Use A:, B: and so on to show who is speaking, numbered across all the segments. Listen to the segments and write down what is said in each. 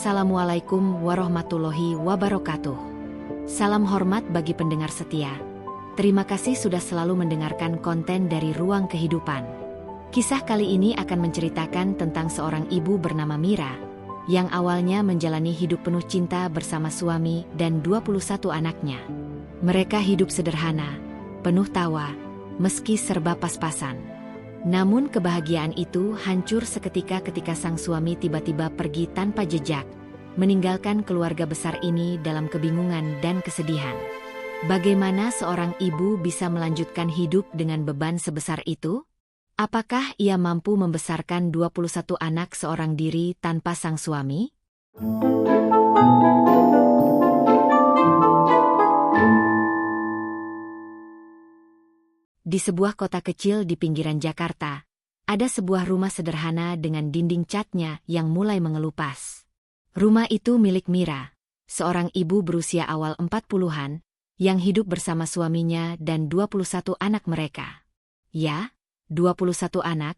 A: Assalamualaikum warahmatullahi wabarakatuh. Salam hormat bagi pendengar setia. Terima kasih sudah selalu mendengarkan konten dari Ruang Kehidupan. Kisah kali ini akan menceritakan tentang seorang ibu bernama Mira, yang awalnya menjalani hidup penuh cinta bersama suami dan 21 anaknya. Mereka hidup sederhana, penuh tawa, meski serba pas-pasan. Namun kebahagiaan itu hancur seketika ketika sang suami tiba-tiba pergi tanpa jejak, meninggalkan keluarga besar ini dalam kebingungan dan kesedihan. Bagaimana seorang ibu bisa melanjutkan hidup dengan beban sebesar itu? Apakah ia mampu membesarkan 21 anak seorang diri tanpa sang suami? Di sebuah kota kecil di pinggiran Jakarta, ada sebuah rumah sederhana dengan dinding catnya yang mulai mengelupas. Rumah itu milik Mira, seorang ibu berusia awal 40-an, yang hidup bersama suaminya dan 21 anak mereka. Ya, 21 anak,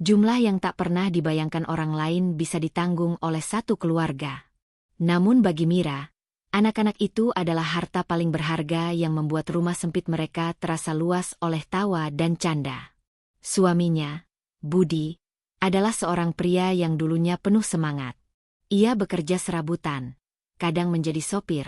A: jumlah yang tak pernah dibayangkan orang lain bisa ditanggung oleh satu keluarga. Namun bagi Mira, anak-anak itu adalah harta paling berharga yang membuat rumah sempit mereka terasa luas oleh tawa dan canda. Suaminya, Budi, adalah seorang pria yang dulunya penuh semangat. Ia bekerja serabutan, kadang menjadi sopir,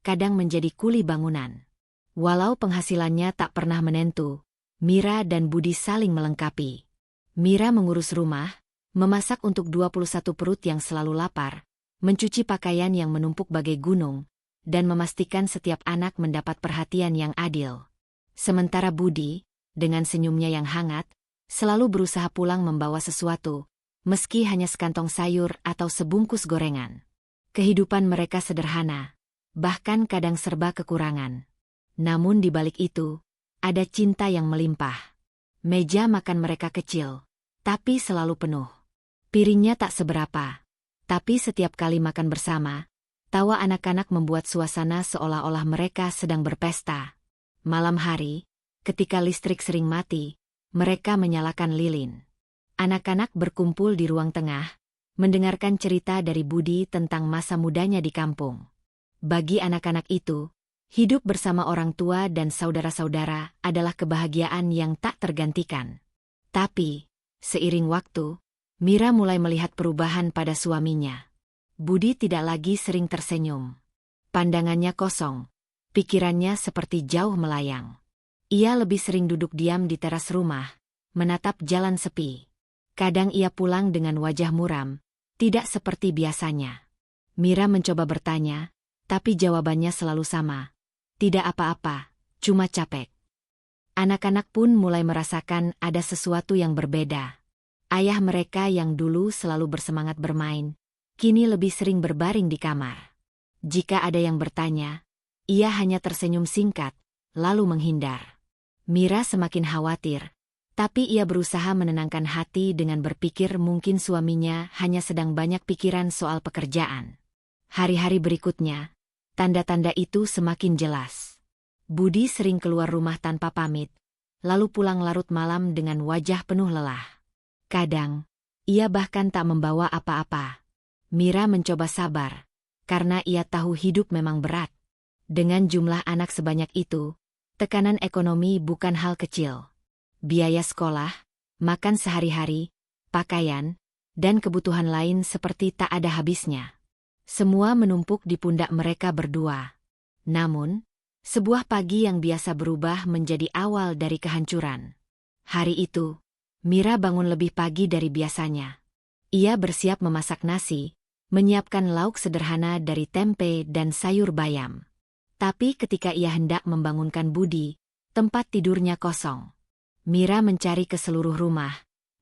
A: kadang menjadi kuli bangunan. Walau penghasilannya tak pernah menentu, Mira dan Budi saling melengkapi. Mira mengurus rumah, memasak untuk 21 perut yang selalu lapar, mencuci pakaian yang menumpuk bagai gunung, dan memastikan setiap anak mendapat perhatian yang adil. Sementara Budi, dengan senyumnya yang hangat, selalu berusaha pulang membawa sesuatu, meski hanya sekantong sayur atau sebungkus gorengan. Kehidupan mereka sederhana, bahkan kadang serba kekurangan. Namun di balik itu, ada cinta yang melimpah. Meja makan mereka kecil, tapi selalu penuh. Piringnya tak seberapa, tapi setiap kali makan bersama, tawa anak-anak membuat suasana seolah-olah mereka sedang berpesta. Malam hari, ketika listrik sering mati, mereka menyalakan lilin. Anak-anak berkumpul di ruang tengah, mendengarkan cerita dari Budi tentang masa mudanya di kampung. Bagi anak-anak itu, hidup bersama orang tua dan saudara-saudara adalah kebahagiaan yang tak tergantikan. Tapi, seiring waktu, Mira mulai melihat perubahan pada suaminya. Budi tidak lagi sering tersenyum. Pandangannya kosong, pikirannya seperti jauh melayang. Ia lebih sering duduk diam di teras rumah, menatap jalan sepi. Kadang ia pulang dengan wajah muram, tidak seperti biasanya. Mira mencoba bertanya, tapi jawabannya selalu sama. Tidak apa-apa, cuma capek. Anak-anak pun mulai merasakan ada sesuatu yang berbeda. Ayah mereka yang dulu selalu bersemangat bermain, kini lebih sering berbaring di kamar. Jika ada yang bertanya, ia hanya tersenyum singkat, lalu menghindar. Mira semakin khawatir, tapi ia berusaha menenangkan hati dengan berpikir mungkin suaminya hanya sedang banyak pikiran soal pekerjaan. Hari-hari berikutnya, tanda-tanda itu semakin jelas. Budi sering keluar rumah tanpa pamit, lalu pulang larut malam dengan wajah penuh lelah. Kadang, ia bahkan tak membawa apa-apa. Mira mencoba sabar, karena ia tahu hidup memang berat. Dengan jumlah anak sebanyak itu, tekanan ekonomi bukan hal kecil. Biaya sekolah, makan sehari-hari, pakaian, dan kebutuhan lain seperti tak ada habisnya. Semua menumpuk di pundak mereka berdua. Namun, sebuah pagi yang biasa berubah menjadi awal dari kehancuran. Hari itu, Mira bangun lebih pagi dari biasanya. Ia bersiap memasak nasi, menyiapkan lauk sederhana dari tempe dan sayur bayam. Tapi ketika ia hendak membangunkan Budi, tempat tidurnya kosong. Mira mencari ke seluruh rumah,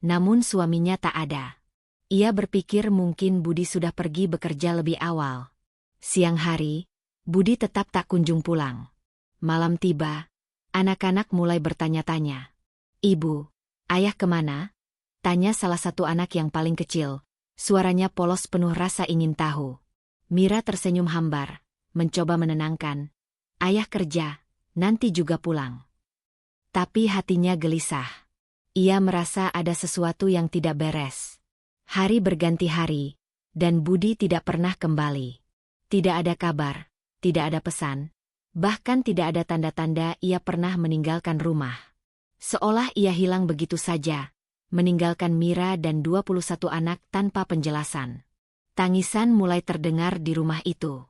A: namun suaminya tak ada. Ia berpikir mungkin Budi sudah pergi bekerja lebih awal. Siang hari, Budi tetap tak kunjung pulang. Malam tiba, anak-anak mulai bertanya-tanya. "Ibu, ayah kemana?" tanya salah satu anak yang paling kecil. Suaranya polos penuh rasa ingin tahu. Mira tersenyum hambar, mencoba menenangkan. "Ayah kerja, nanti juga pulang." Tapi hatinya gelisah. Ia merasa ada sesuatu yang tidak beres. Hari berganti hari, Dan Budi tidak pernah kembali. Tidak ada kabar, tidak ada pesan, bahkan tidak ada tanda-tanda ia pernah meninggalkan rumah. Seolah ia hilang begitu saja, meninggalkan Mira dan 21 anak tanpa penjelasan. Tangisan mulai terdengar di rumah itu.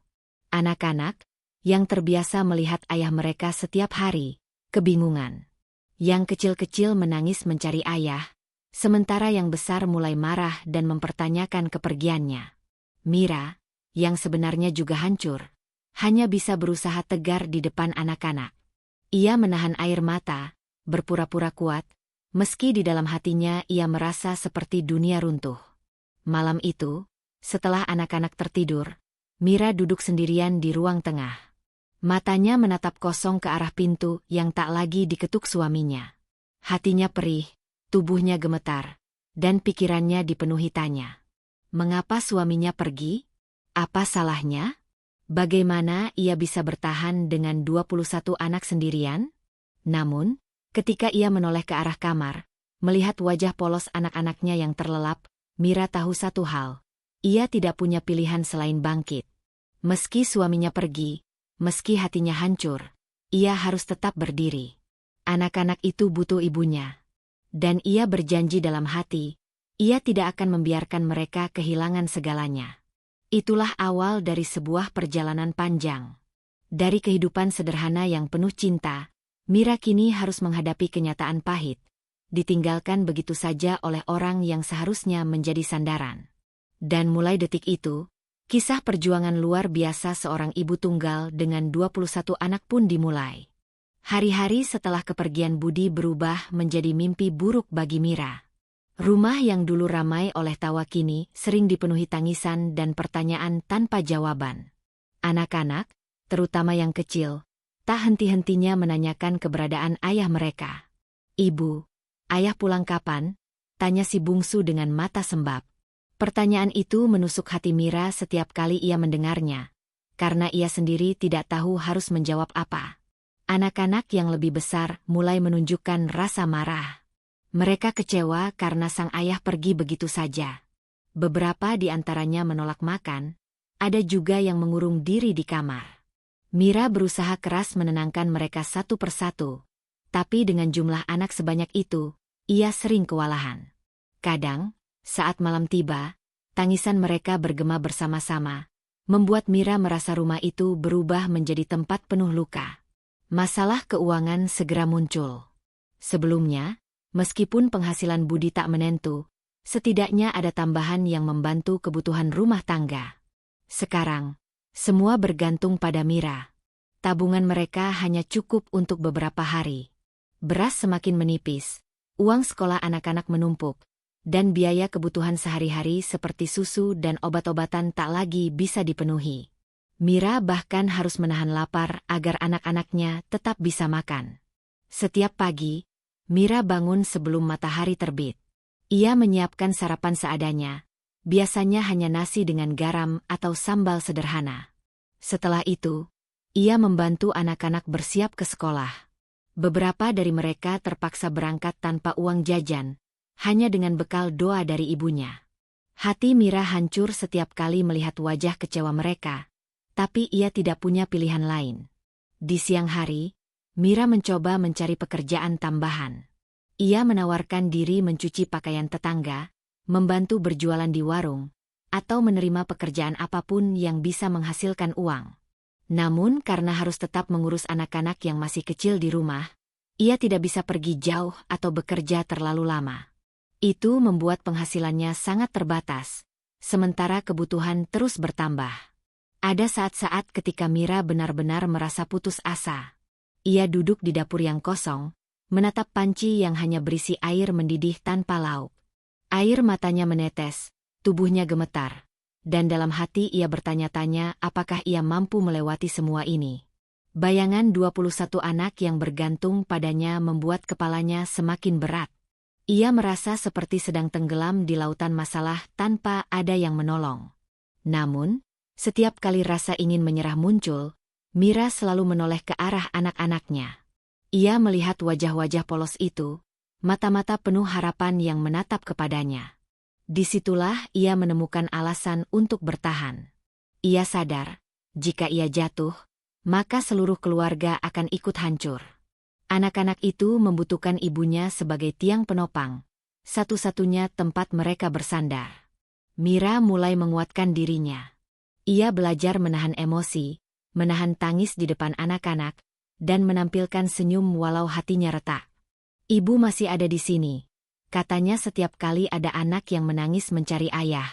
A: Anak-anak, yang terbiasa melihat ayah mereka setiap hari, kebingungan. Yang kecil-kecil menangis mencari ayah, sementara yang besar mulai marah dan mempertanyakan kepergiannya. Mira, yang sebenarnya juga hancur, hanya bisa berusaha tegar di depan anak-anak. Ia menahan air mata, berpura-pura kuat, meski di dalam hatinya ia merasa seperti dunia runtuh. Malam itu, setelah anak-anak tertidur, Mira duduk sendirian di ruang tengah. Matanya menatap kosong ke arah pintu yang tak lagi diketuk suaminya. Hatinya perih, tubuhnya gemetar, dan pikirannya dipenuhi tanya. Mengapa suaminya pergi? Apa salahnya? Bagaimana ia bisa bertahan dengan 21 anak sendirian? Namun, ketika ia menoleh ke arah kamar, melihat wajah polos anak-anaknya yang terlelap, Mira tahu satu hal. Ia tidak punya pilihan selain bangkit. Meski suaminya pergi, meski hatinya hancur, ia harus tetap berdiri. Anak-anak itu butuh ibunya. Dan ia berjanji dalam hati, ia tidak akan membiarkan mereka kehilangan segalanya. Itulah awal dari sebuah perjalanan panjang. Dari kehidupan sederhana yang penuh cinta, Mira kini harus menghadapi kenyataan pahit, ditinggalkan begitu saja oleh orang yang seharusnya menjadi sandaran. Dan mulai detik itu, kisah perjuangan luar biasa seorang ibu tunggal dengan 21 anak pun dimulai. Hari-hari setelah kepergian Budi berubah menjadi mimpi buruk bagi Mira. Rumah yang dulu ramai oleh tawa kini sering dipenuhi tangisan dan pertanyaan tanpa jawaban. Anak-anak, terutama yang kecil, tak henti-hentinya menanyakan keberadaan ayah mereka. "Ibu, ayah pulang kapan?" tanya si bungsu dengan mata sembab. Pertanyaan itu menusuk hati Mira setiap kali ia mendengarnya, karena ia sendiri tidak tahu harus menjawab apa. Anak-anak yang lebih besar mulai menunjukkan rasa marah. Mereka kecewa karena sang ayah pergi begitu saja. Beberapa di antaranya menolak makan, ada juga yang mengurung diri di kamar. Mira berusaha keras menenangkan mereka satu persatu, tapi dengan jumlah anak sebanyak itu, ia sering kewalahan. Kadang, saat malam tiba, tangisan mereka bergema bersama-sama, membuat Mira merasa rumah itu berubah menjadi tempat penuh luka. Masalah keuangan segera muncul. Sebelumnya, meskipun penghasilan Budi tak menentu, setidaknya ada tambahan yang membantu kebutuhan rumah tangga. Sekarang, semua bergantung pada Mira. Tabungan mereka hanya cukup untuk beberapa hari. Beras semakin menipis, uang sekolah anak-anak menumpuk, dan biaya kebutuhan sehari-hari seperti susu dan obat-obatan tak lagi bisa dipenuhi. Mira bahkan harus menahan lapar agar anak-anaknya tetap bisa makan. Setiap pagi, Mira bangun sebelum matahari terbit. Ia menyiapkan sarapan seadanya, biasanya hanya nasi dengan garam atau sambal sederhana. Setelah itu, ia membantu anak-anak bersiap ke sekolah. Beberapa dari mereka terpaksa berangkat tanpa uang jajan, hanya dengan bekal doa dari ibunya. Hati Mira hancur setiap kali melihat wajah kecewa mereka, tapi ia tidak punya pilihan lain. Di siang hari, Mira mencoba mencari pekerjaan tambahan. Ia menawarkan diri mencuci pakaian tetangga, membantu berjualan di warung, atau menerima pekerjaan apapun yang bisa menghasilkan uang. Namun karena harus tetap mengurus anak-anak yang masih kecil di rumah, ia tidak bisa pergi jauh atau bekerja terlalu lama. Itu membuat penghasilannya sangat terbatas, sementara kebutuhan terus bertambah. Ada saat-saat ketika Mira benar-benar merasa putus asa. Ia duduk di dapur yang kosong, menatap panci yang hanya berisi air mendidih tanpa lauk. Air matanya menetes, tubuhnya gemetar, dan dalam hati ia bertanya-tanya apakah ia mampu melewati semua ini. Bayangan 21 anak yang bergantung padanya membuat kepalanya semakin berat. Ia merasa seperti sedang tenggelam di lautan masalah tanpa ada yang menolong. Namun, setiap kali rasa ingin menyerah muncul, Mira selalu menoleh ke arah anak-anaknya. Ia melihat wajah-wajah polos itu, mata-mata penuh harapan yang menatap kepadanya. Disitulah ia menemukan alasan untuk bertahan. Ia sadar, jika ia jatuh, maka seluruh keluarga akan ikut hancur. Anak-anak itu membutuhkan ibunya sebagai tiang penopang, satu-satunya tempat mereka bersandar. Mira mulai menguatkan dirinya. Ia belajar menahan emosi, menahan tangis di depan anak-anak, dan menampilkan senyum walau hatinya retak. Ibu masih ada di sini, katanya setiap kali ada anak yang menangis mencari ayah.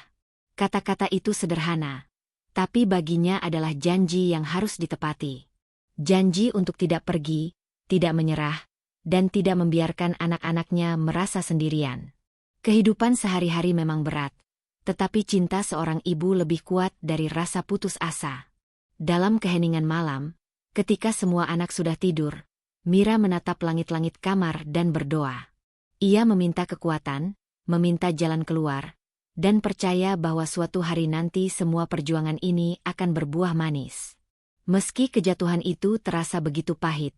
A: Kata-kata itu sederhana, tapi baginya adalah janji yang harus ditepati. Janji untuk tidak pergi, tidak menyerah, dan tidak membiarkan anak-anaknya merasa sendirian. Kehidupan sehari-hari memang berat, tetapi cinta seorang ibu lebih kuat dari rasa putus asa. Dalam keheningan malam, ketika semua anak sudah tidur, Mira menatap langit-langit kamar dan berdoa. Ia meminta kekuatan, meminta jalan keluar, dan percaya bahwa suatu hari nanti semua perjuangan ini akan berbuah manis. Meski kejatuhan itu terasa begitu pahit,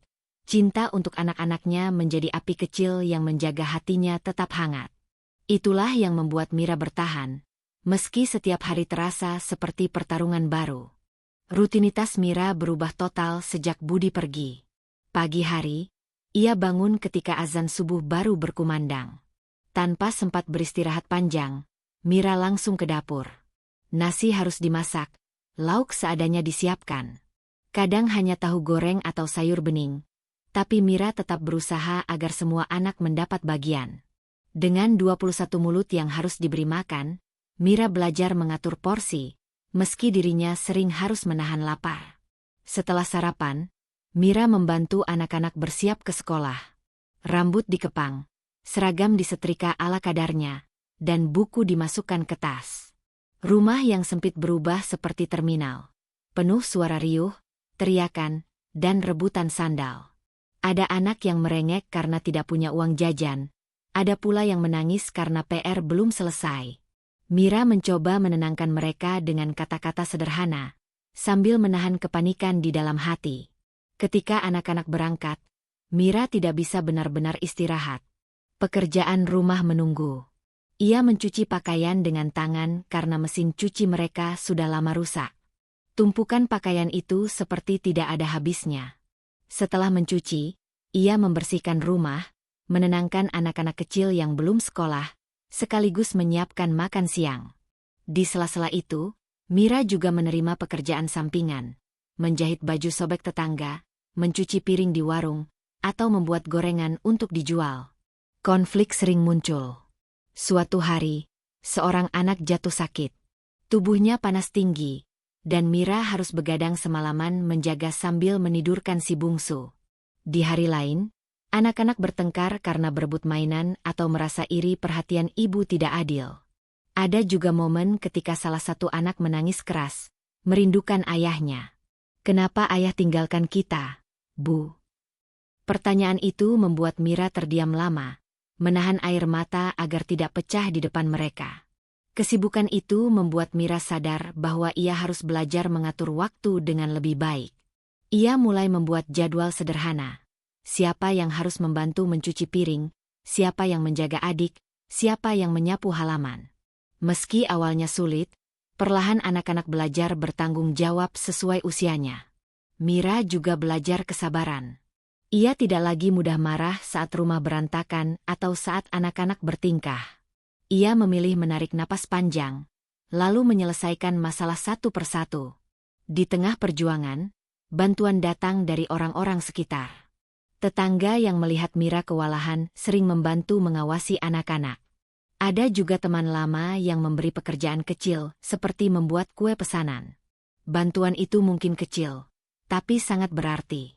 A: cinta untuk anak-anaknya menjadi api kecil yang menjaga hatinya tetap hangat. Itulah yang membuat Mira bertahan, meski setiap hari terasa seperti pertarungan baru. Rutinitas Mira berubah total sejak Budi pergi. Pagi hari, ia bangun ketika azan subuh baru berkumandang. Tanpa sempat beristirahat panjang, Mira langsung ke dapur. Nasi harus dimasak, lauk seadanya disiapkan. Kadang hanya tahu goreng atau sayur bening, tapi Mira tetap berusaha agar semua anak mendapat bagian. Dengan 21 mulut yang harus diberi makan, Mira belajar mengatur porsi, meski dirinya sering harus menahan lapar. Setelah sarapan, Mira membantu anak-anak bersiap ke sekolah. Rambut dikepang, seragam disetrika ala kadarnya, dan buku dimasukkan ke tas. Rumah yang sempit berubah seperti terminal. Penuh suara riuh, teriakan, dan rebutan sandal. Ada anak yang merengek karena tidak punya uang jajan, ada pula yang menangis karena PR belum selesai. Mira mencoba menenangkan mereka dengan kata-kata sederhana, sambil menahan kepanikan di dalam hati. Ketika anak-anak berangkat, Mira tidak bisa benar-benar istirahat. Pekerjaan rumah menunggu. Ia mencuci pakaian dengan tangan karena mesin cuci mereka sudah lama rusak. Tumpukan pakaian itu seperti tidak ada habisnya. Setelah mencuci, ia membersihkan rumah, menenangkan anak-anak kecil yang belum sekolah, sekaligus menyiapkan makan siang. Di sela-sela itu, Mira juga menerima pekerjaan sampingan, menjahit baju sobek tetangga, mencuci piring di warung, atau membuat gorengan untuk dijual. Konflik sering muncul. Suatu hari, seorang anak jatuh sakit. Tubuhnya panas tinggi, dan Mira harus begadang semalaman menjaga sambil menidurkan si bungsu. Di hari lain, anak-anak bertengkar karena berebut mainan atau merasa iri perhatian ibu tidak adil. Ada juga momen ketika salah satu anak menangis keras, merindukan ayahnya. "Kenapa ayah tinggalkan kita, Bu?" Pertanyaan itu membuat Mira terdiam lama, menahan air mata agar tidak pecah di depan mereka. Kesibukan itu membuat Mira sadar bahwa ia harus belajar mengatur waktu dengan lebih baik. Ia mulai membuat jadwal sederhana. Siapa yang harus membantu mencuci piring, siapa yang menjaga adik, siapa yang menyapu halaman. Meski awalnya sulit, perlahan anak-anak belajar bertanggung jawab sesuai usianya. Mira juga belajar kesabaran. Ia tidak lagi mudah marah saat rumah berantakan atau saat anak-anak bertingkah. Ia memilih menarik napas panjang, lalu menyelesaikan masalah satu persatu. Di tengah perjuangan, bantuan datang dari orang-orang sekitar. Tetangga yang melihat Mira kewalahan sering membantu mengawasi anak-anak. Ada juga teman lama yang memberi pekerjaan kecil seperti membuat kue pesanan. Bantuan itu mungkin kecil, tapi sangat berarti.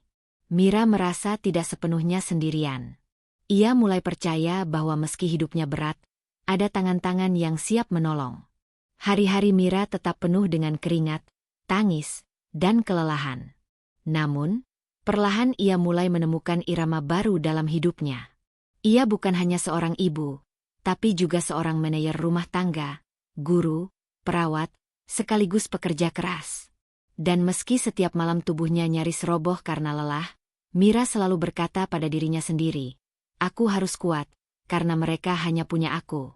A: Mira merasa tidak sepenuhnya sendirian. Ia mulai percaya bahwa meski hidupnya berat, ada tangan-tangan yang siap menolong. Hari-hari Mira tetap penuh dengan keringat, tangis, dan kelelahan. Namun, perlahan ia mulai menemukan irama baru dalam hidupnya. Ia bukan hanya seorang ibu, tapi juga seorang manajer rumah tangga, guru, perawat, sekaligus pekerja keras. Dan meski setiap malam tubuhnya nyaris roboh karena lelah, Mira selalu berkata pada dirinya sendiri, "Aku harus kuat, karena mereka hanya punya aku."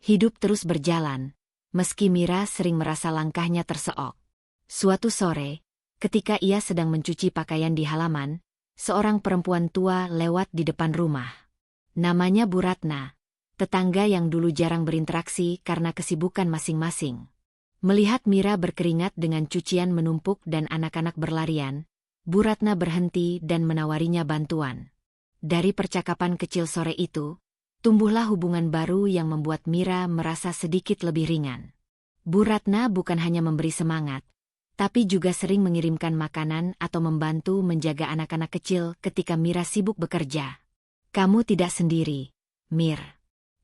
A: Hidup terus berjalan, meski Mira sering merasa langkahnya terseok. Suatu sore, ketika ia sedang mencuci pakaian di halaman, seorang perempuan tua lewat di depan rumah. Namanya Bu Ratna, tetangga yang dulu jarang berinteraksi karena kesibukan masing-masing. Melihat Mira berkeringat dengan cucian menumpuk dan anak-anak berlarian, Bu Ratna berhenti dan menawarinya bantuan. Dari percakapan kecil sore itu, tumbuhlah hubungan baru yang membuat Mira merasa sedikit lebih ringan. Bu Ratna bukan hanya memberi semangat, tapi juga sering mengirimkan makanan atau membantu menjaga anak-anak kecil ketika Mira sibuk bekerja. "Kamu tidak sendiri, Mir.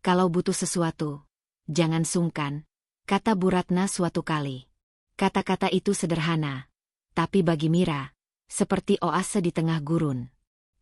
A: Kalau butuh sesuatu, jangan sungkan," kata Bu Ratna suatu kali. Kata-kata itu sederhana, tapi bagi Mira, seperti oase di tengah gurun.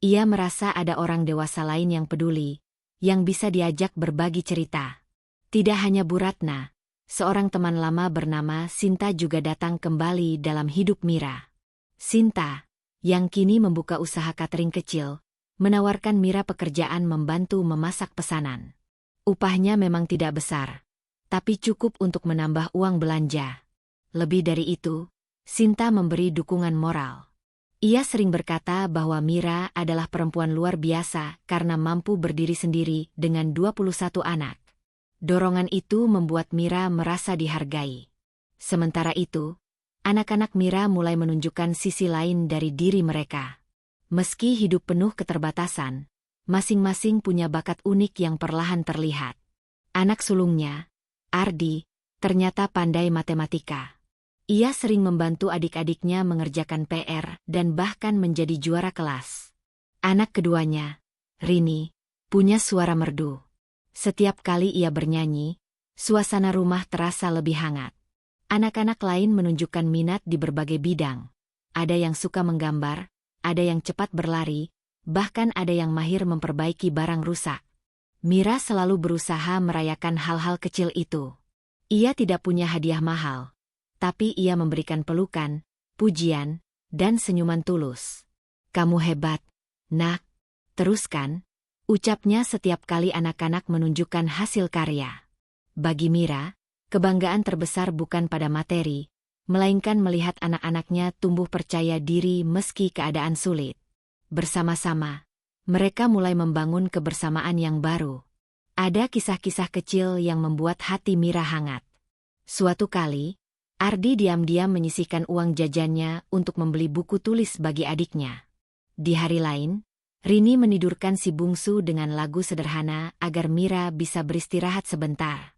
A: Ia merasa ada orang dewasa lain yang peduli, yang bisa diajak berbagi cerita. Tidak hanya Bu Ratna, seorang teman lama bernama Sinta juga datang kembali dalam hidup Mira. Sinta, yang kini membuka usaha catering kecil, menawarkan Mira pekerjaan membantu memasak pesanan. Upahnya memang tidak besar, tapi cukup untuk menambah uang belanja. Lebih dari itu, Sinta memberi dukungan moral. Ia sering berkata bahwa Mira adalah perempuan luar biasa karena mampu berdiri sendiri dengan 21 anak. Dorongan itu membuat Mira merasa dihargai. Sementara itu, anak-anak Mira mulai menunjukkan sisi lain dari diri mereka. Meski hidup penuh keterbatasan, masing-masing punya bakat unik yang perlahan terlihat. Anak sulungnya, Ardi, ternyata pandai matematika. Ia sering membantu adik-adiknya mengerjakan PR dan bahkan menjadi juara kelas. Anak keduanya, Rini, punya suara merdu. Setiap kali ia bernyanyi, suasana rumah terasa lebih hangat. Anak-anak lain menunjukkan minat di berbagai bidang. Ada yang suka menggambar, ada yang cepat berlari, bahkan ada yang mahir memperbaiki barang rusak. Mira selalu berusaha merayakan hal-hal kecil itu. Ia tidak punya hadiah mahal, tapi ia memberikan pelukan, pujian, dan senyuman tulus. "Kamu hebat, Nak. Teruskan," ucapnya setiap kali anak-anak menunjukkan hasil karya. Bagi Mira, kebanggaan terbesar bukan pada materi, melainkan melihat anak-anaknya tumbuh percaya diri meski keadaan sulit. Bersama-sama, mereka mulai membangun kebersamaan yang baru. Ada kisah-kisah kecil yang membuat hati Mira hangat. Suatu kali, Ardi diam-diam menyisihkan uang jajannya untuk membeli buku tulis bagi adiknya. Di hari lain, Rini menidurkan si bungsu dengan lagu sederhana agar Mira bisa beristirahat sebentar.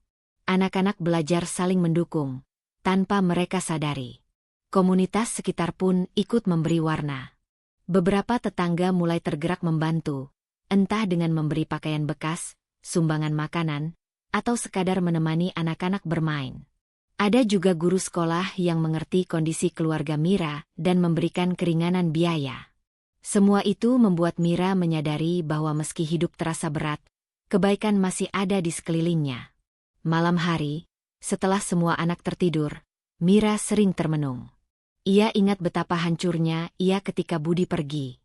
A: Anak-anak belajar saling mendukung, tanpa mereka sadari. Komunitas sekitar pun ikut memberi warna. Beberapa tetangga mulai tergerak membantu, entah dengan memberi pakaian bekas, sumbangan makanan, atau sekadar menemani anak-anak bermain. Ada juga guru sekolah yang mengerti kondisi keluarga Mira dan memberikan keringanan biaya. Semua itu membuat Mira menyadari bahwa meski hidup terasa berat, kebaikan masih ada di sekelilingnya. Malam hari, setelah semua anak tertidur, Mira sering termenung. Ia ingat betapa hancurnya ia ketika Budi pergi.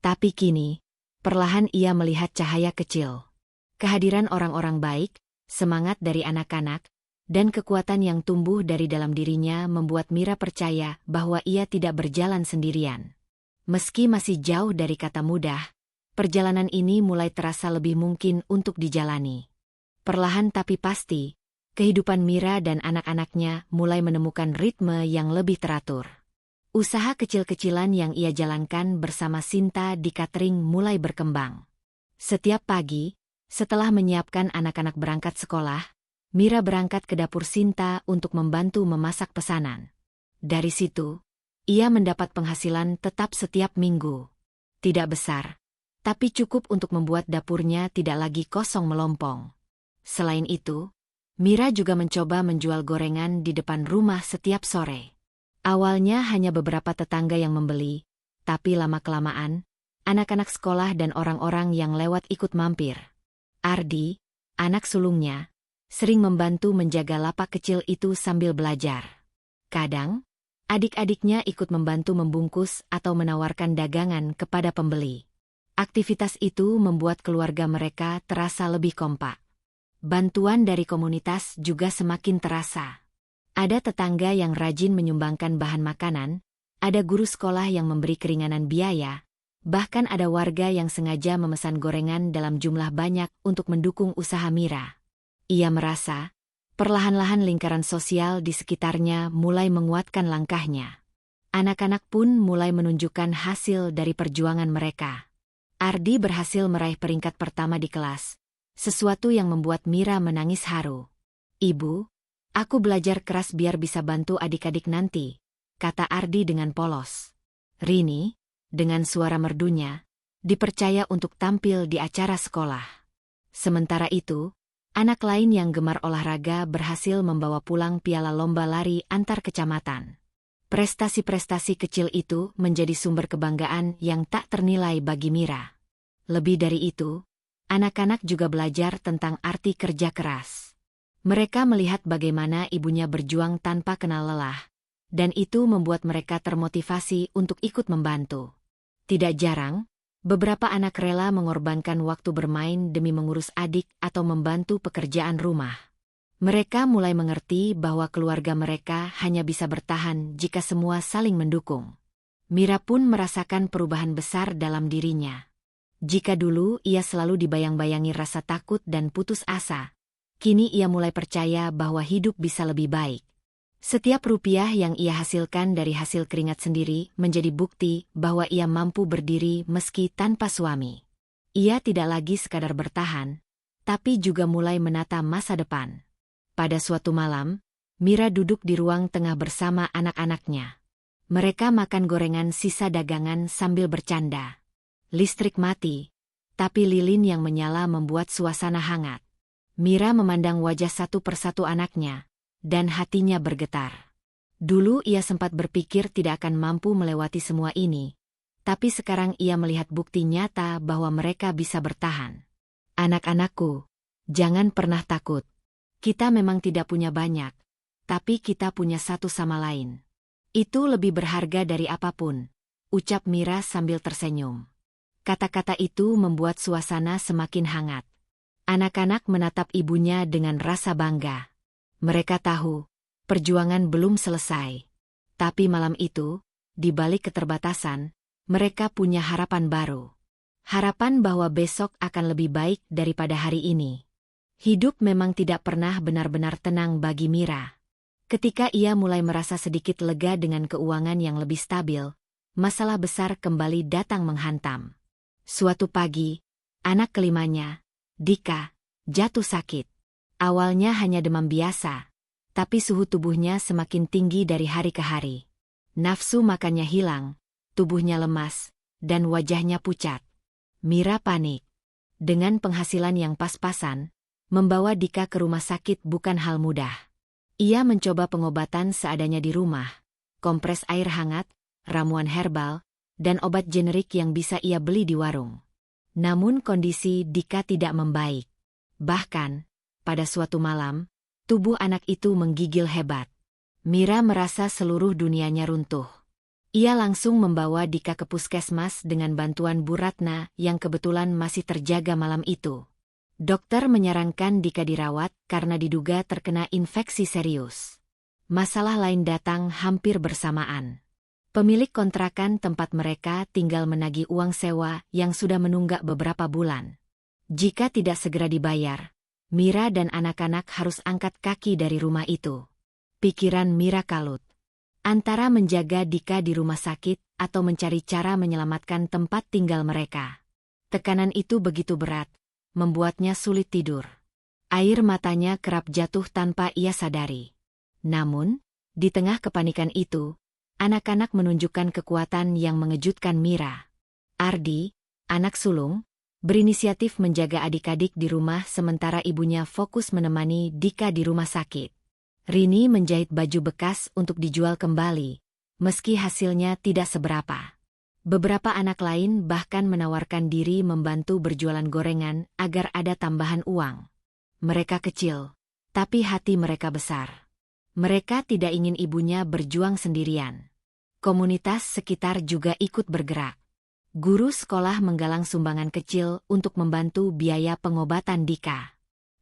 A: Tapi kini, perlahan ia melihat cahaya kecil. Kehadiran orang-orang baik, semangat dari anak-anak, dan kekuatan yang tumbuh dari dalam dirinya membuat Mira percaya bahwa ia tidak berjalan sendirian. Meski masih jauh dari kata mudah, perjalanan ini mulai terasa lebih mungkin untuk dijalani. Perlahan tapi pasti, kehidupan Mira dan anak-anaknya mulai menemukan ritme yang lebih teratur. Usaha kecil-kecilan yang ia jalankan bersama Sinta di catering mulai berkembang. Setiap pagi, setelah menyiapkan anak-anak berangkat sekolah, Mira berangkat ke dapur Sinta untuk membantu memasak pesanan. Dari situ, ia mendapat penghasilan tetap setiap minggu. Tidak besar, tapi cukup untuk membuat dapurnya tidak lagi kosong melompong. Selain itu, Mira juga mencoba menjual gorengan di depan rumah setiap sore. Awalnya hanya beberapa tetangga yang membeli, tapi lama-kelamaan, anak-anak sekolah dan orang-orang yang lewat ikut mampir. Ardi, anak sulungnya, sering membantu menjaga lapak kecil itu sambil belajar. Kadang, adik-adiknya ikut membantu membungkus atau menawarkan dagangan kepada pembeli. Aktivitas itu membuat keluarga mereka terasa lebih kompak. bantuan dari komunitas juga semakin terasa. Ada tetangga yang rajin menyumbangkan bahan makanan, ada guru sekolah yang memberi keringanan biaya, bahkan ada warga yang sengaja memesan gorengan dalam jumlah banyak untuk mendukung usaha Mira. Ia merasa, perlahan-lahan lingkaran sosial di sekitarnya mulai menguatkan langkahnya. Anak-anak pun mulai menunjukkan hasil dari perjuangan mereka. Ardi berhasil meraih peringkat pertama di kelas, sesuatu yang membuat Mira menangis haru. "Ibu, aku belajar keras biar bisa bantu adik-adik nanti," kata Ardi dengan polos. Rini, dengan suara merdunya, dipercaya untuk tampil di acara sekolah. Sementara itu, anak lain yang gemar olahraga berhasil membawa pulang piala lomba lari antar kecamatan. Prestasi-prestasi kecil itu menjadi sumber kebanggaan yang tak ternilai bagi Mira. Lebih dari itu, anak-anak juga belajar tentang arti kerja keras. Mereka melihat bagaimana ibunya berjuang tanpa kenal lelah, dan itu membuat mereka termotivasi untuk ikut membantu. Tidak jarang, beberapa anak rela mengorbankan waktu bermain demi mengurus adik atau membantu pekerjaan rumah. Mereka mulai mengerti bahwa keluarga mereka hanya bisa bertahan jika semua saling mendukung. Mira pun merasakan perubahan besar dalam dirinya. Jika dulu ia selalu dibayang-bayangi rasa takut dan putus asa, kini ia mulai percaya bahwa hidup bisa lebih baik. Setiap rupiah yang ia hasilkan dari hasil keringat sendiri menjadi bukti bahwa ia mampu berdiri meski tanpa suami. Ia tidak lagi sekadar bertahan, tapi juga mulai menata masa depan. Pada suatu malam, Mira duduk di ruang tengah bersama anak-anaknya. Mereka makan gorengan sisa dagangan sambil bercanda. Listrik mati, tapi lilin yang menyala membuat suasana hangat. Mira memandang wajah satu persatu anaknya, dan hatinya bergetar. Dulu ia sempat berpikir tidak akan mampu melewati semua ini, tapi sekarang ia melihat bukti nyata bahwa mereka bisa bertahan. "Anak-anakku, jangan pernah takut. Kita memang tidak punya banyak, tapi kita punya satu sama lain. Itu lebih berharga dari apapun," ucap Mira sambil tersenyum. Kata-kata itu membuat suasana semakin hangat. Anak-anak menatap ibunya dengan rasa bangga. Mereka tahu, perjuangan belum selesai. Tapi malam itu, di balik keterbatasan, mereka punya harapan baru. Harapan bahwa besok akan lebih baik daripada hari ini. Hidup memang tidak pernah benar-benar tenang bagi Mira. Ketika ia mulai merasa sedikit lega dengan keuangan yang lebih stabil, masalah besar kembali datang menghantam. Suatu pagi, anak kelimanya, Dika, jatuh sakit. Awalnya hanya demam biasa, tapi suhu tubuhnya semakin tinggi dari hari ke hari. Nafsu makannya hilang, tubuhnya lemas, dan wajahnya pucat. Mira panik. Dengan penghasilan yang pas-pasan, membawa Dika ke rumah sakit bukan hal mudah. Ia mencoba pengobatan seadanya di rumah, kompres air hangat, ramuan herbal, dan obat generik yang bisa ia beli di warung. Namun kondisi Dika tidak membaik. Bahkan, pada suatu malam, tubuh anak itu menggigil hebat. Mira merasa seluruh dunianya runtuh. Ia langsung membawa Dika ke puskesmas dengan bantuan Bu Ratna yang kebetulan masih terjaga malam itu. Dokter menyarankan Dika dirawat karena diduga terkena infeksi serius. Masalah lain datang hampir bersamaan. Pemilik kontrakan tempat mereka tinggal menagih uang sewa yang sudah menunggak beberapa bulan. Jika tidak segera dibayar, Mira dan anak-anak harus angkat kaki dari rumah itu. Pikiran Mira kalut. Antara menjaga Dika di rumah sakit atau mencari cara menyelamatkan tempat tinggal mereka. Tekanan itu begitu berat, membuatnya sulit tidur. Air matanya kerap jatuh tanpa ia sadari. Namun, di tengah kepanikan itu, anak-anak menunjukkan kekuatan yang mengejutkan Mira. Ardi, anak sulung, berinisiatif menjaga adik-adik di rumah sementara ibunya fokus menemani Dika di rumah sakit. Rini menjahit baju bekas untuk dijual kembali, meski hasilnya tidak seberapa. Beberapa anak lain bahkan menawarkan diri membantu berjualan gorengan agar ada tambahan uang. Mereka kecil, tapi hati mereka besar. Mereka tidak ingin ibunya berjuang sendirian. Komunitas sekitar juga ikut bergerak. Guru sekolah menggalang sumbangan kecil untuk membantu biaya pengobatan Dika.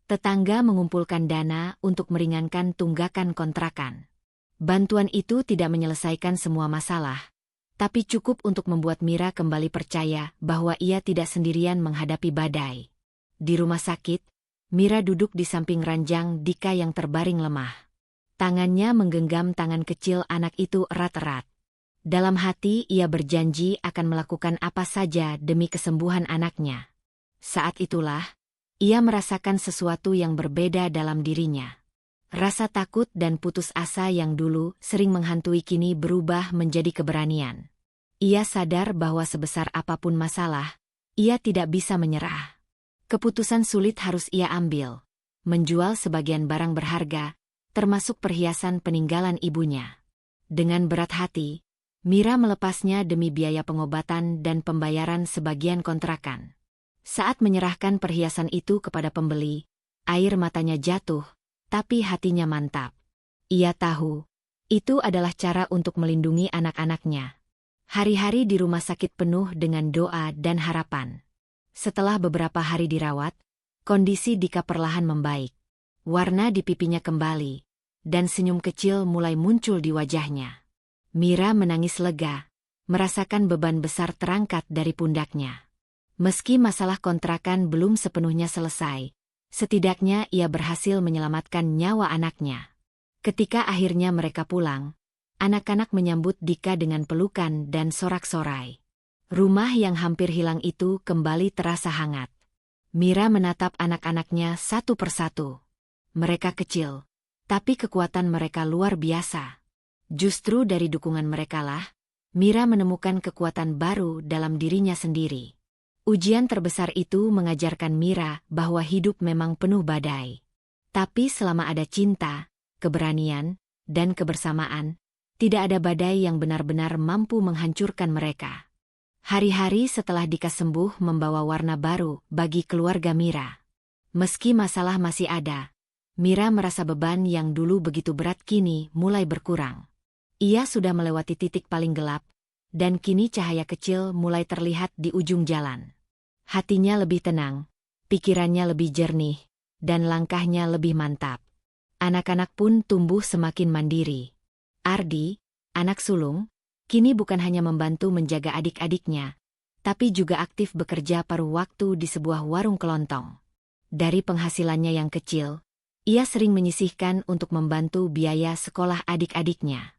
A: Tetangga mengumpulkan dana untuk meringankan tunggakan kontrakan. Bantuan itu tidak menyelesaikan semua masalah, tapi cukup untuk membuat Mira kembali percaya bahwa ia tidak sendirian menghadapi badai. Di rumah sakit, Mira duduk di samping ranjang Dika yang terbaring lemah. Tangannya menggenggam tangan kecil anak itu erat-erat. Dalam hati ia berjanji akan melakukan apa saja demi kesembuhan anaknya. Saat itulah, ia merasakan sesuatu yang berbeda dalam dirinya. Rasa takut dan putus asa yang dulu sering menghantui kini berubah menjadi keberanian. Ia sadar bahwa sebesar apapun masalah, ia tidak bisa menyerah. Keputusan sulit harus ia ambil, menjual sebagian barang berharga, termasuk perhiasan peninggalan ibunya. Dengan berat hati, Mira melepasnya demi biaya pengobatan dan pembayaran sebagian kontrakan. Saat menyerahkan perhiasan itu kepada pembeli, air matanya jatuh, tapi hatinya mantap. Ia tahu, itu adalah cara untuk melindungi anak-anaknya. Hari-hari di rumah sakit penuh dengan doa dan harapan. Setelah beberapa hari dirawat, kondisi Dika perlahan membaik. Warna di pipinya kembali, dan senyum kecil mulai muncul di wajahnya. Mira menangis lega, merasakan beban besar terangkat dari pundaknya. Meski masalah kontrakan belum sepenuhnya selesai, setidaknya ia berhasil menyelamatkan nyawa anaknya. Ketika akhirnya mereka pulang, anak-anak menyambut Dika dengan pelukan dan sorak-sorai. Rumah yang hampir hilang itu kembali terasa hangat. Mira menatap anak-anaknya satu persatu. Mereka kecil, tapi kekuatan mereka luar biasa. Justru dari dukungan merekalah, Mira menemukan kekuatan baru dalam dirinya sendiri. Ujian terbesar itu mengajarkan Mira bahwa hidup memang penuh badai. Tapi selama ada cinta, keberanian, dan kebersamaan, tidak ada badai yang benar-benar mampu menghancurkan mereka. Hari-hari setelah Dika sembuh membawa warna baru bagi keluarga Mira. Meski masalah masih ada, Mira merasa beban yang dulu begitu berat kini mulai berkurang. Ia sudah melewati titik paling gelap, dan kini cahaya kecil mulai terlihat di ujung jalan. Hatinya lebih tenang, pikirannya lebih jernih, dan langkahnya lebih mantap. Anak-anak pun tumbuh semakin mandiri. Ardi, anak sulung, kini bukan hanya membantu menjaga adik-adiknya, tapi juga aktif bekerja paruh waktu di sebuah warung kelontong. Dari penghasilannya yang kecil, ia sering menyisihkan untuk membantu biaya sekolah adik-adiknya.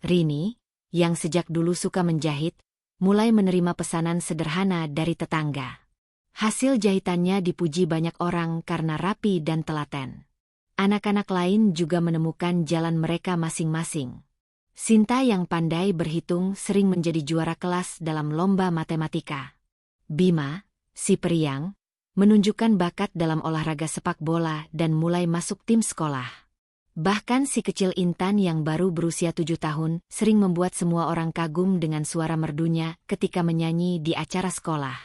A: Rini, yang sejak dulu suka menjahit, mulai menerima pesanan sederhana dari tetangga. Hasil jahitannya dipuji banyak orang karena rapi dan telaten. Anak-anak lain juga menemukan jalan mereka masing-masing. Sinta yang pandai berhitung sering menjadi juara kelas dalam lomba matematika. Bima, si periang, menunjukkan bakat dalam olahraga sepak bola dan mulai masuk tim sekolah. Bahkan si kecil Intan yang baru berusia 7 tahun sering membuat semua orang kagum dengan suara merdunya ketika menyanyi di acara sekolah.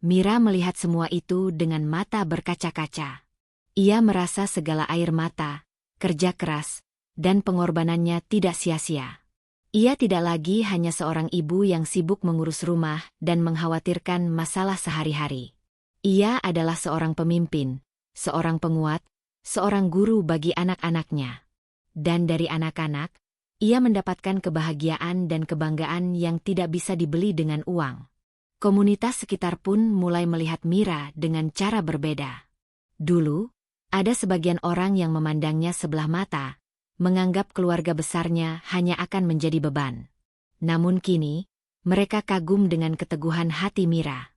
A: Mira melihat semua itu dengan mata berkaca-kaca. Ia merasa segala air mata, kerja keras, dan pengorbanannya tidak sia-sia. Ia tidak lagi hanya seorang ibu yang sibuk mengurus rumah dan mengkhawatirkan masalah sehari-hari. Ia adalah seorang pemimpin, seorang penguat, seorang guru bagi anak-anaknya. Dan dari anak-anak, ia mendapatkan kebahagiaan dan kebanggaan yang tidak bisa dibeli dengan uang. Komunitas sekitar pun mulai melihat Mira dengan cara berbeda. Dulu, ada sebagian orang yang memandangnya sebelah mata, menganggap keluarga besarnya hanya akan menjadi beban. Namun kini, mereka kagum dengan keteguhan hati Mira.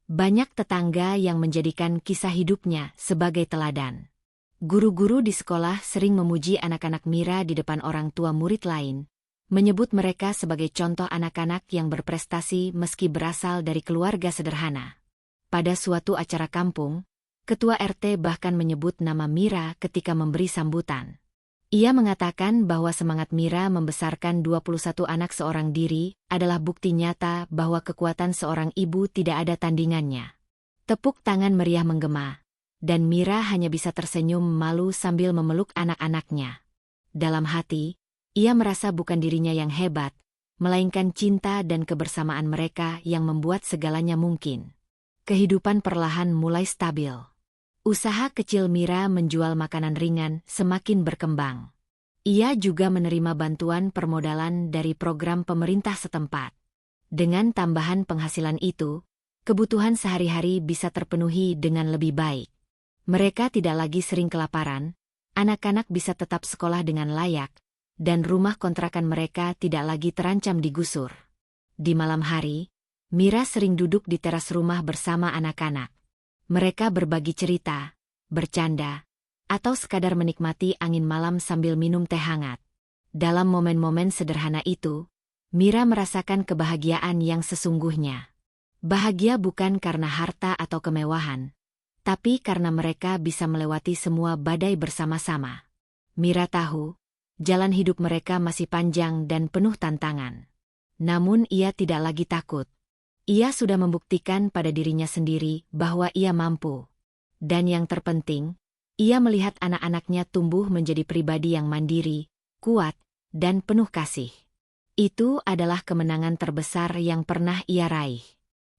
A: Banyak tetangga yang menjadikan kisah hidupnya sebagai teladan. Guru-guru di sekolah sering memuji anak-anak Mira di depan orang tua murid lain, menyebut mereka sebagai contoh anak-anak yang berprestasi meski berasal dari keluarga sederhana. Pada suatu acara kampung, Ketua RT bahkan menyebut nama Mira ketika memberi sambutan. Ia mengatakan bahwa semangat Mira membesarkan 21 anak seorang diri adalah bukti nyata bahwa kekuatan seorang ibu tidak ada tandingannya. Tepuk tangan meriah menggema, dan Mira hanya bisa tersenyum malu sambil memeluk anak-anaknya. Dalam hati, ia merasa bukan dirinya yang hebat, melainkan cinta dan kebersamaan mereka yang membuat segalanya mungkin. Kehidupan perlahan mulai stabil. Usaha kecil Mira menjual makanan ringan semakin berkembang. Ia juga menerima bantuan permodalan dari program pemerintah setempat. Dengan tambahan penghasilan itu, kebutuhan sehari-hari bisa terpenuhi dengan lebih baik. Mereka tidak lagi sering kelaparan, anak-anak bisa tetap sekolah dengan layak, dan rumah kontrakan mereka tidak lagi terancam digusur. Di malam hari, Mira sering duduk di teras rumah bersama anak-anak. Mereka berbagi cerita, bercanda, atau sekadar menikmati angin malam sambil minum teh hangat. Dalam momen-momen sederhana itu, Mira merasakan kebahagiaan yang sesungguhnya. Bahagia bukan karena harta atau kemewahan, tapi karena mereka bisa melewati semua badai bersama-sama. Mira tahu, jalan hidup mereka masih panjang dan penuh tantangan. Namun ia tidak lagi takut. Ia sudah membuktikan pada dirinya sendiri bahwa ia mampu. Dan yang terpenting, ia melihat anak-anaknya tumbuh menjadi pribadi yang mandiri, kuat, dan penuh kasih. Itu adalah kemenangan terbesar yang pernah ia raih.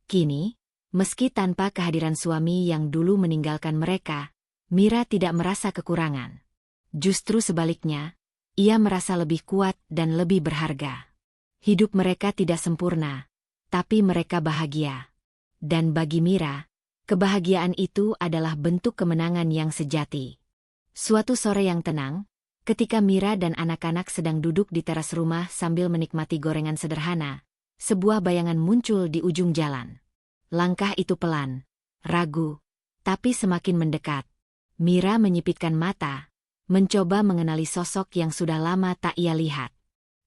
A: Kini, meski tanpa kehadiran suami yang dulu meninggalkan mereka, Mira tidak merasa kekurangan. Justru sebaliknya, ia merasa lebih kuat dan lebih berharga. Hidup mereka tidak sempurna, tapi mereka bahagia. Dan bagi Mira, kebahagiaan itu adalah bentuk kemenangan yang sejati. Suatu sore yang tenang, ketika Mira dan anak-anak sedang duduk di teras rumah sambil menikmati gorengan sederhana, sebuah bayangan muncul di ujung jalan. Langkah itu pelan, ragu, tapi semakin mendekat. Mira menyipitkan mata, mencoba mengenali sosok yang sudah lama tak ia lihat.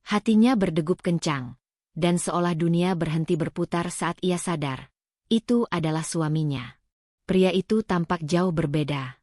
A: Hatinya berdegup kencang, dan seolah dunia berhenti berputar saat ia sadar. Itu adalah suaminya. Pria itu tampak jauh berbeda.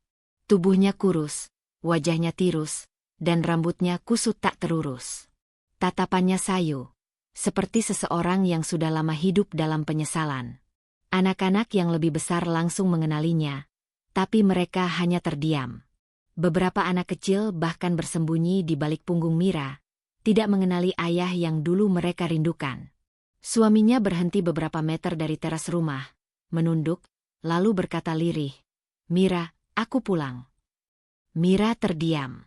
A: Tubuhnya kurus, wajahnya tirus, dan rambutnya kusut tak terurus. Tatapannya sayu, seperti seseorang yang sudah lama hidup dalam penyesalan. Anak-anak yang lebih besar langsung mengenalinya, tapi mereka hanya terdiam. Beberapa anak kecil bahkan bersembunyi di balik punggung Mira, tidak mengenali ayah yang dulu mereka rindukan. Suaminya berhenti beberapa meter dari teras rumah, menunduk, lalu berkata lirih, "Mira, aku pulang." Mira terdiam.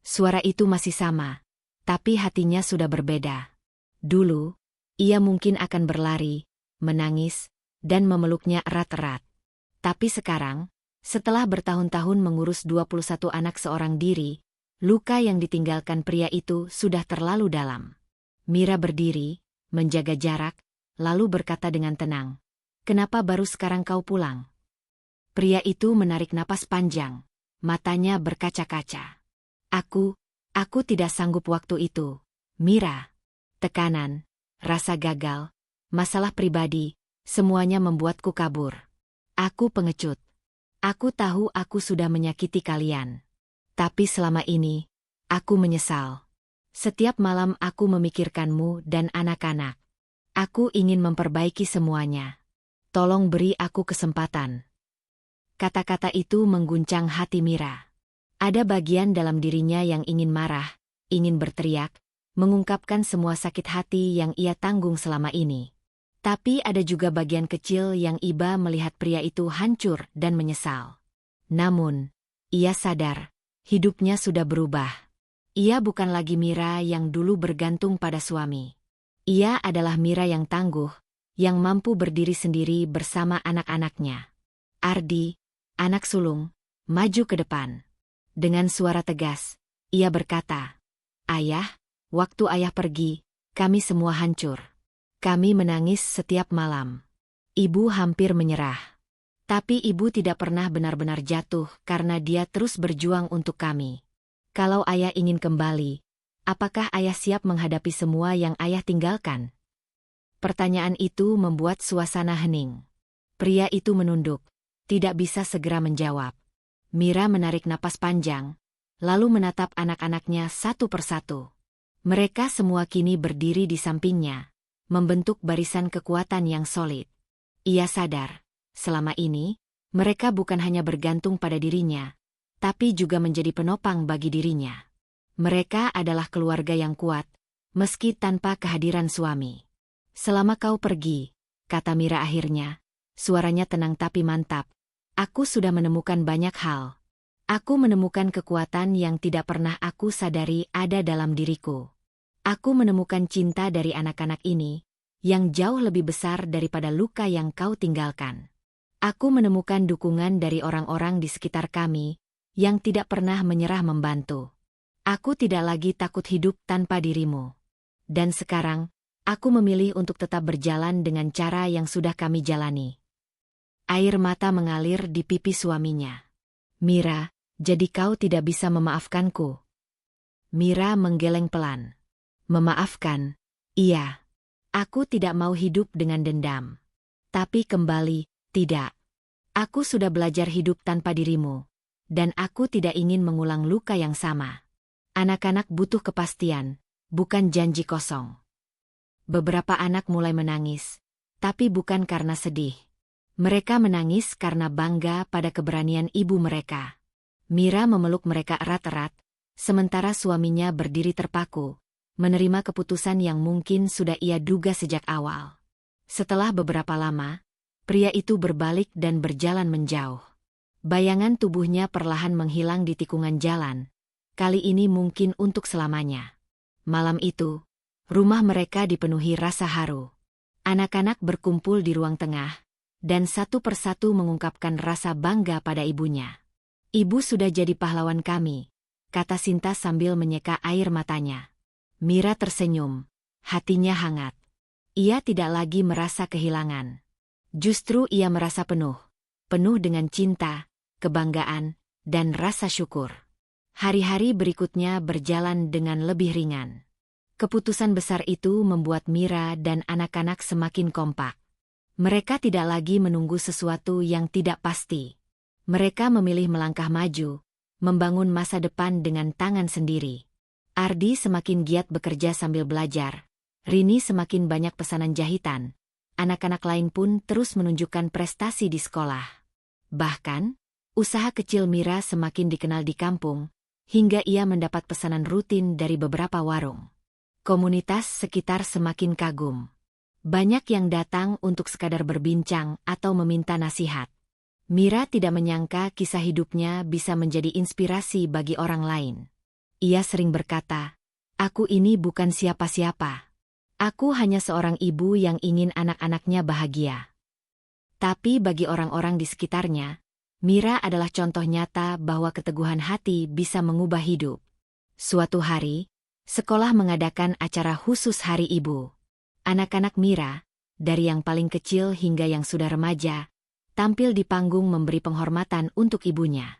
A: Suara itu masih sama, tapi hatinya sudah berbeda. Dulu, ia mungkin akan berlari, menangis, dan memeluknya erat-erat. Tapi sekarang, setelah bertahun-tahun mengurus 21 anak seorang diri, luka yang ditinggalkan pria itu sudah terlalu dalam. Mira berdiri, menjaga jarak, lalu berkata dengan tenang, "Kenapa baru sekarang kau pulang?" Pria itu menarik napas panjang, matanya berkaca-kaca. Aku tidak sanggup waktu itu, Mira." Tekanan, rasa gagal, masalah pribadi, semuanya membuatku kabur. Aku pengecut. Aku tahu aku sudah menyakiti kalian. Tapi selama ini, aku menyesal. Setiap malam aku memikirkanmu dan anak-anak. Aku ingin memperbaiki semuanya. Tolong beri aku kesempatan. Kata-kata itu mengguncang hati Mira. Ada bagian dalam dirinya yang ingin marah, ingin berteriak, mengungkapkan semua sakit hati yang ia tanggung selama ini. Tapi ada juga bagian kecil yang iba melihat pria itu hancur dan menyesal. Namun, ia sadar, hidupnya sudah berubah. Ia bukan lagi Mira yang dulu bergantung pada suami. Ia adalah Mira yang tangguh, yang mampu berdiri sendiri bersama anak-anaknya. "Ardi, anak sulung, maju ke depan." Dengan suara tegas, ia berkata, "Ayah, waktu ayah pergi, kami semua hancur. Kami menangis setiap malam. Ibu hampir menyerah. Tapi ibu tidak pernah benar-benar jatuh karena dia terus berjuang untuk kami. Kalau ayah ingin kembali, apakah ayah siap menghadapi semua yang ayah tinggalkan?" Pertanyaan itu membuat suasana hening. Pria itu menunduk, tidak bisa segera menjawab. Mira menarik napas panjang, lalu menatap anak-anaknya satu persatu. Mereka semua kini berdiri di sampingnya, membentuk barisan kekuatan yang solid. Ia sadar, selama ini, mereka bukan hanya bergantung pada dirinya, tapi juga menjadi penopang bagi dirinya. Mereka adalah keluarga yang kuat, meski tanpa kehadiran suami. "Selama kau pergi," kata Mira akhirnya, suaranya tenang tapi mantap, Aku sudah menemukan banyak hal. Aku menemukan kekuatan yang tidak pernah aku sadari ada dalam diriku. Aku menemukan cinta dari anak-anak ini, yang jauh lebih besar daripada luka yang kau tinggalkan. Aku menemukan dukungan dari orang-orang di sekitar kami, yang tidak pernah menyerah membantu. Aku tidak lagi takut hidup tanpa dirimu. Dan sekarang, aku memilih untuk tetap berjalan dengan cara yang sudah kami jalani. Air mata mengalir di pipi suaminya. Mira, jadi kau tidak bisa memaafkanku? Mira menggeleng pelan. Memaafkan? Iya. Aku tidak mau hidup dengan dendam. Tapi kembali, tidak. Aku sudah belajar hidup tanpa dirimu. Dan aku tidak ingin mengulang luka yang sama. Anak-anak butuh kepastian, bukan janji kosong. Beberapa anak mulai menangis, tapi bukan karena sedih. Mereka menangis karena bangga pada keberanian ibu mereka. Mira memeluk mereka erat-erat, sementara suaminya berdiri terpaku, menerima keputusan yang mungkin sudah ia duga sejak awal. Setelah beberapa lama, pria itu berbalik dan berjalan menjauh. Bayangan tubuhnya perlahan menghilang di tikungan jalan, kali ini mungkin untuk selamanya. Malam itu, rumah mereka dipenuhi rasa haru. Anak-anak berkumpul di ruang tengah, dan satu persatu mengungkapkan rasa bangga pada ibunya. Ibu sudah jadi pahlawan kami, kata Sinta sambil menyeka air matanya. Mira tersenyum, hatinya hangat. Ia tidak lagi merasa kehilangan. Justru ia merasa penuh dengan cinta, kebanggaan, dan rasa syukur. Hari-hari berikutnya berjalan dengan lebih ringan. Keputusan besar itu membuat Mira dan anak-anak semakin kompak. Mereka tidak lagi menunggu sesuatu yang tidak pasti. Mereka memilih melangkah maju, membangun masa depan dengan tangan sendiri. Ardi semakin giat bekerja sambil belajar. Rini semakin banyak pesanan jahitan. Anak-anak lain pun terus menunjukkan prestasi di sekolah. Bahkan, usaha kecil Mira semakin dikenal di kampung, hingga ia mendapat pesanan rutin dari beberapa warung. Komunitas sekitar semakin kagum. Banyak yang datang untuk sekadar berbincang atau meminta nasihat. Mira tidak menyangka kisah hidupnya bisa menjadi inspirasi bagi orang lain. Ia sering berkata, "Aku ini bukan siapa-siapa. Aku hanya seorang ibu yang ingin anak-anaknya bahagia." Tapi bagi orang-orang di sekitarnya, Mira adalah contoh nyata bahwa keteguhan hati bisa mengubah hidup. Suatu hari, sekolah mengadakan acara khusus Hari Ibu. Anak-anak Mira, dari yang paling kecil hingga yang sudah remaja, tampil di panggung memberi penghormatan untuk ibunya.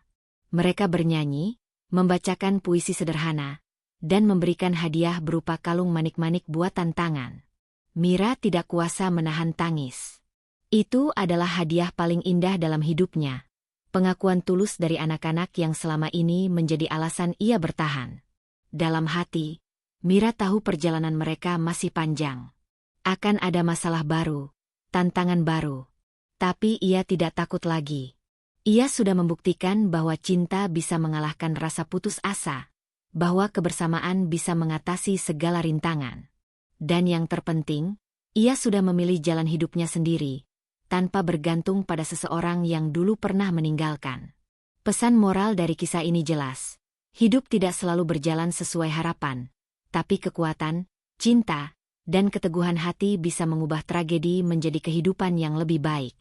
A: Mereka bernyanyi, membacakan puisi sederhana, dan memberikan hadiah berupa kalung manik-manik buatan tangan. Mira tidak kuasa menahan tangis. Itu adalah hadiah paling indah dalam hidupnya. Pengakuan tulus dari anak-anak yang selama ini menjadi alasan ia bertahan. Dalam hati, Mira tahu perjalanan mereka masih panjang. Akan ada masalah baru, tantangan baru. Tapi ia tidak takut lagi. Ia sudah membuktikan bahwa cinta bisa mengalahkan rasa putus asa, bahwa kebersamaan bisa mengatasi segala rintangan. Dan yang terpenting, ia sudah memilih jalan hidupnya sendiri, tanpa bergantung pada seseorang yang dulu pernah meninggalkan. Pesan moral dari kisah ini jelas. Hidup tidak selalu berjalan sesuai harapan, tapi kekuatan, cinta, dan keteguhan hati bisa mengubah tragedi menjadi kehidupan yang lebih baik.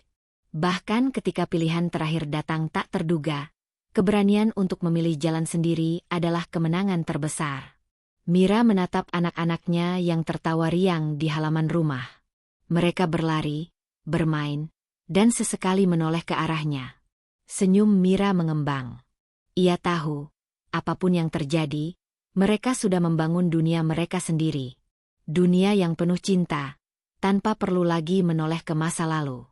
A: Bahkan ketika pilihan terakhir datang tak terduga, keberanian untuk memilih jalan sendiri adalah kemenangan terbesar. Mira menatap anak-anaknya yang tertawa riang di halaman rumah. Mereka berlari, bermain, dan sesekali menoleh ke arahnya. Senyum Mira mengembang. Ia tahu, apapun yang terjadi, mereka sudah membangun dunia mereka sendiri. Dunia yang penuh cinta, tanpa perlu lagi menoleh ke masa lalu.